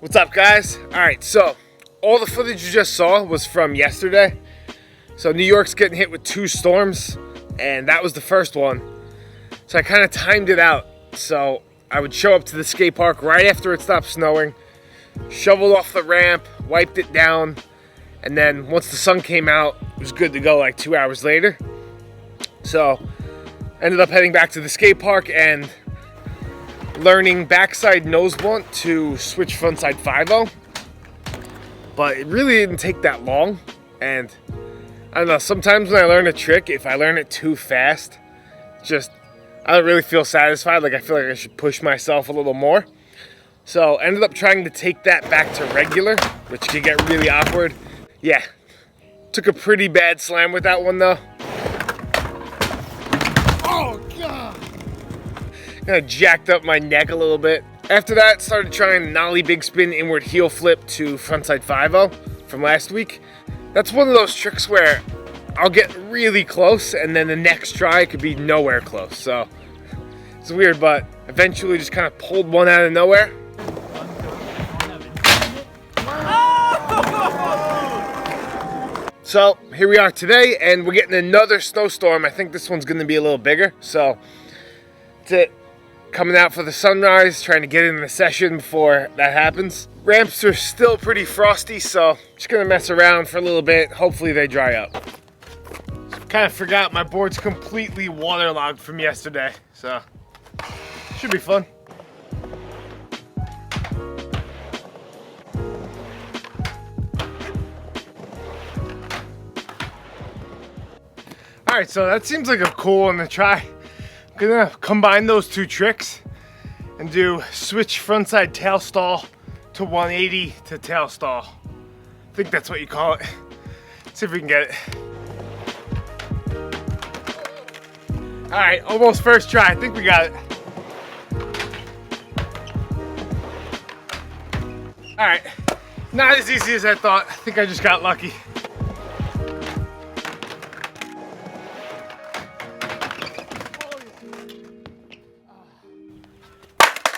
What's up, guys? Alright, so all the footage you just saw was from yesterday. So New York's getting hit with 2 storms, and that was the first one. So I kind of timed it out. So I would show up to the skate park right after it stopped snowing, shoveled off the ramp, wiped it down, and then once the sun came out, it was good to go like 2 hours later. So ended up heading back to the skate park and learning backside nose blunt to switch frontside 5-0. But it really didn't take that long. And I don't know, sometimes when I learn a trick, if I learn it too fast, I don't really feel satisfied. Like I feel like I should push myself a little more. So ended up trying to take that back to regular, which could get really awkward. Yeah, took a pretty bad slam with that one though. Oh God! Kind of jacked up my neck a little bit. After that, started trying nollie big spin inward heel flip to frontside 5-0 from last week. That's one of those tricks where I'll get really close and then the next try could be nowhere close. So it's weird, but eventually just kind of pulled one out of nowhere. So here we are today, and we're getting another snowstorm. I think this one's going to be a little bigger. So that's it. Coming out for the sunrise, trying to get in the session before that happens. Ramps are still pretty frosty, so just going to mess around for a little bit. Hopefully they dry up. Kind of forgot my board's completely waterlogged from yesterday, so should be fun. Alright, so that seems like a cool one to try. I'm gonna combine those 2 tricks and do switch frontside tail stall to 180 to tail stall. I think that's what you call it. See if we can get it. Alright, almost first try. I think we got it. Alright, not as easy as I thought. I think I just got lucky.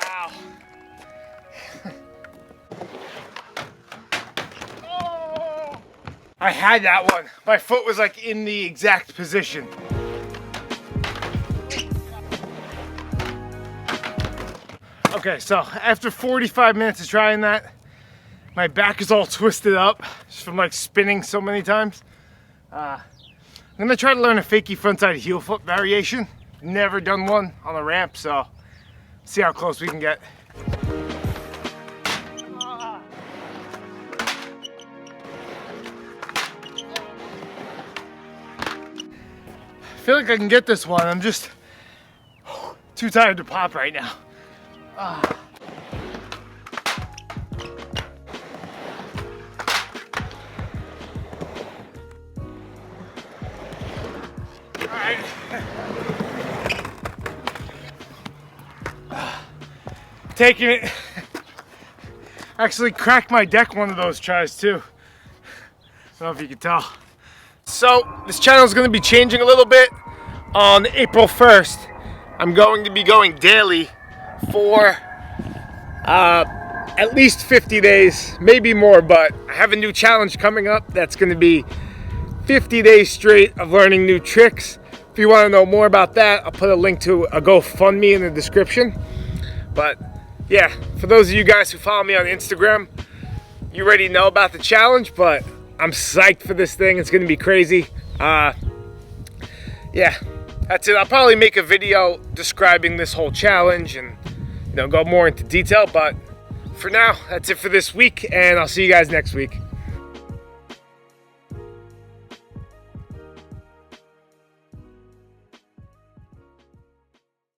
Ow. Oh. I had that one. My foot was like in the exact position. Okay, so after 45 minutes of trying that, my back is all twisted up just from like spinning so many times. I'm gonna try to learn a fakie frontside heel flip variation. Never done one on the ramp, so see how close we can get. I feel like I can get this one. I'm just too tired to pop right now. Alright. Taking it. Actually cracked my deck one of those tries too. I don't know if you can tell. So this channel is going to be changing a little bit. On April 1st, I'm going to be going daily for at least 50 days, maybe more, but I have a new challenge coming up that's going to be 50 days straight of learning new tricks. If you want to know more about that, I'll put a link to a GoFundMe in the description. But yeah, for those of you guys who follow me on Instagram, you already know about the challenge, but I'm psyched for this thing. It's going to be crazy. Yeah, that's it. I'll probably make a video describing this whole challenge and go more into detail, but for now, that's it for this week, and I'll see you guys next week.